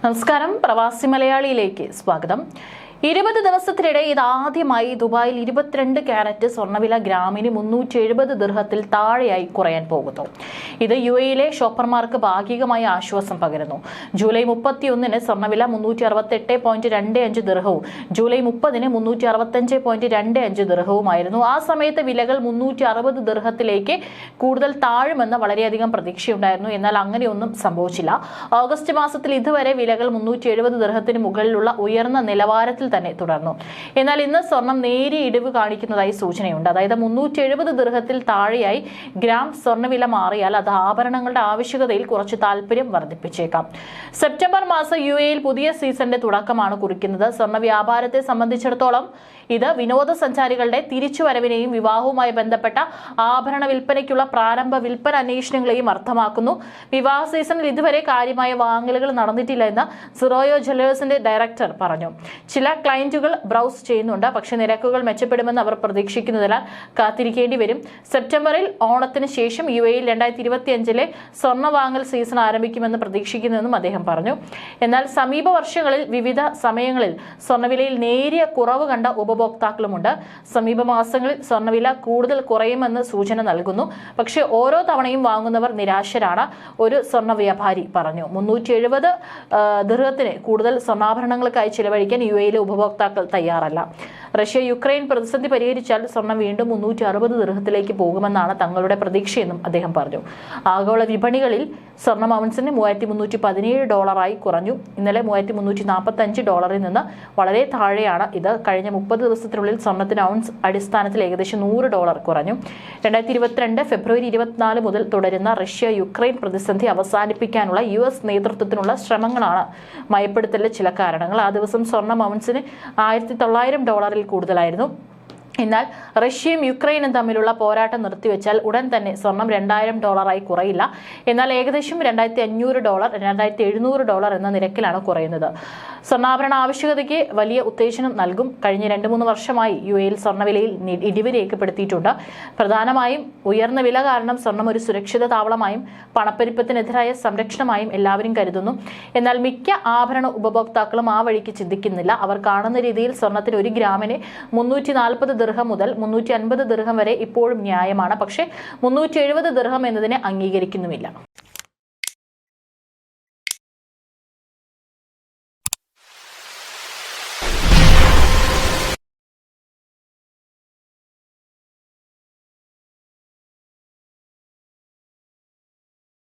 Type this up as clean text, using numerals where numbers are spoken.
നമസ്കാരം, പ്രവാസി മലയാളിയിലേക്ക് സ്വാഗതം. 20 ദിവസത്തിനിടെ ഇതാദ്യമായി ദുബായിൽ 22 ക്യാരറ്റ് സ്വർണ്ണവില ഗ്രാമിന് 370 ദിർഹത്തിൽ താഴെയായി കുറയാൻ പോകുന്നു. ഇത് UAE-യിലെ ഷോപ്പർമാർക്ക് ഭാഗികമായി ആശ്വാസം പകരുന്നു. ജൂലൈ 31-ന് സ്വർണ്ണവില 368.25 ദിർഹവും ജൂലൈ 30-ന് 365.25 ദിർഹവുമായിരുന്നു. ആ സമയത്ത് വിലകൾ 360 ദിർഹത്തിലേക്ക് കൂടുതൽ താഴുമെന്ന് വളരെയധികം പ്രതീക്ഷയുണ്ടായിരുന്നു. എന്നാൽ അങ്ങനെയൊന്നും സംഭവിച്ചില്ല. ഓഗസ്റ്റ് മാസത്തിൽ ഇതുവരെ വിലകൾ 370 ദിർഹത്തിന് മുകളിലുള്ള ഉയർന്ന നിലവാരത്തിൽ തന്നെ തുടർന്നു. എന്നാൽ ഇന്ന് സ്വർണം നേരിയ ഇടിവ് കാണിക്കുന്നതായി സൂചനയുണ്ട്. അതായത് 370 ദിർഹത്തിൽ താഴെയായി ഗ്രാം സ്വർണ്ണവില മാറിയാൽ അത് ആഭരണങ്ങളുടെ ആവശ്യകതയിൽ കുറച്ച് താല്പര്യം വർദ്ധിപ്പിച്ചേക്കാം. സെപ്റ്റംബർ മാസം UAE-യിൽ പുതിയ സീസണിന്റെ തുടക്കമാണ് കുറിക്കുന്നത്. സ്വർണ്ണ വ്യാപാരത്തെ സംബന്ധിച്ചിടത്തോളം ഇത് വിനോദസഞ്ചാരികളുടെ തിരിച്ചുവരവിനെയും വിവാഹവുമായി ബന്ധപ്പെട്ട ആഭരണ വിൽപ്പനയ്ക്കുള്ള പ്രാരംഭ വിൽപ്പന അന്വേഷണങ്ങളെയും അർത്ഥമാക്കുന്നു. വിവാഹ സീസണിൽ ഇതുവരെ കാര്യമായ വാങ്ങലുകൾ നടന്നിട്ടില്ല എന്ന് സിറോയോ ജ്വല്ലേഴ്സിന്റെ ഡയറക്ടർ പറഞ്ഞു. ചില ക്ലയന്റുകൾ ബ്രൗസ് ചെയ്യുന്നുണ്ട്, പക്ഷേ നിരക്കുകൾ മെച്ചപ്പെടുമെന്ന് അവർ പ്രതീക്ഷിക്കുന്നതിനാൽ കാത്തിരിക്കേണ്ടി വരും. സെപ്റ്റംബറിൽ ഓണത്തിന് ശേഷം UAE-യിൽ 2025-ലെ സ്വർണ്ണ വാങ്ങൽ സീസൺ ആരംഭിക്കുമെന്ന് പ്രതീക്ഷിക്കുന്നുവെന്നും അദ്ദേഹം പറഞ്ഞു. എന്നാൽ സമീപ വർഷങ്ങളിൽ വിവിധ സമയങ്ങളിൽ സ്വർണ്ണവിലയിൽ നേരിയ കുറവ് കണ്ട ഉപഭോക്താക്കളുമുണ്ട്. സമീപ മാസങ്ങളിൽ സ്വർണ്ണവില കൂടുതൽ കുറയുമെന്ന് സൂചന നൽകുന്നു. പക്ഷേ ഓരോ തവണയും വാങ്ങുന്നവർ നിരാശരാണ്, ഒരു സ്വർണ്ണ വ്യാപാരി പറഞ്ഞു. 370 ദിർഹത്തിന് കൂടുതൽ സ്വർണ്ണാഭരണങ്ങൾക്കായി ചിലവഴിക്കാൻ UAE-യിലെ ഉപഭോക്താക്കൾ തയ്യാറല്ല. റഷ്യ യുക്രൈൻ പ്രതിസന്ധി പരിഹരിച്ചാൽ സ്വർണം വീണ്ടും 360 ദിർഹത്തിലേക്ക് പോകുമെന്നാണ് തങ്ങളുടെ പ്രതീക്ഷയെന്നും അദ്ദേഹം പറഞ്ഞു. ആഗോള വിപണികളിൽ സ്വർണം ഔൺസിന് $3,317 കുറഞ്ഞു. ഇന്നലെ $3,345 നിന്ന് വളരെ താഴെയാണ് ഇത്. കഴിഞ്ഞ 30 ദിവസത്തിനുള്ളിൽ സ്വർണത്തിന് ഔൺസ് അടിസ്ഥാനത്തിൽ ഏകദേശം $100 കുറഞ്ഞു. 2022 ഫെബ്രുവരി 24 മുതൽ തുടരുന്ന റഷ്യ യുക്രൈൻ പ്രതിസന്ധി അവസാനിപ്പിക്കാനുള്ള US നേതൃത്വത്തിനുള്ള ശ്രമങ്ങളാണ് മയപ്പെടുത്തലിലെ ചില കാരണങ്ങൾ. ആ ദിവസം സ്വർണം ഔൺസിന് $1,900 കൂടുതലായിരുന്നു. എന്നാൽ റഷ്യയും യുക്രൈനും തമ്മിലുള്ള പോരാട്ടം നിർത്തിവെച്ചാൽ ഉടൻ തന്നെ സ്വർണം $2,000 കുറയില്ല. എന്നാൽ ഏകദേശം $2,500, $2,700 എന്ന നിരക്കിലാണ് കുറയുന്നത്. സ്വർണ്ണാഭരണ ആവശ്യകതയ്ക്ക് വലിയ ഉത്തേജനം നൽകും. കഴിഞ്ഞ 2-3 വർഷമായി UAE-യിൽ സ്വർണ്ണവിലയിൽ ഇടിവ് രേഖപ്പെടുത്തിയിട്ടുണ്ട്. പ്രധാനമായും ഉയർന്ന വില കാരണം സ്വർണം ഒരു സുരക്ഷിത താവളമായും പണപ്പെരുപ്പത്തിനെതിരായ സംരക്ഷണമായും എല്ലാവരും കരുതുന്നു. എന്നാൽ മിക്ക ആഭരണ ഉപഭോക്താക്കളും ആ വഴിക്ക് ചിന്തിക്കുന്നില്ല. അവർ കാണുന്ന രീതിയിൽ സ്വർണത്തിന് 1 ഗ്രാമിന് 340 ദിർഹം മുതൽ 350 ദിർഹം വരെ ഇപ്പോഴും ന്യായമാണ്. പക്ഷേ 370 ദിർഹം എന്നതിനെ അംഗീകരിക്കുന്നുമില്ല.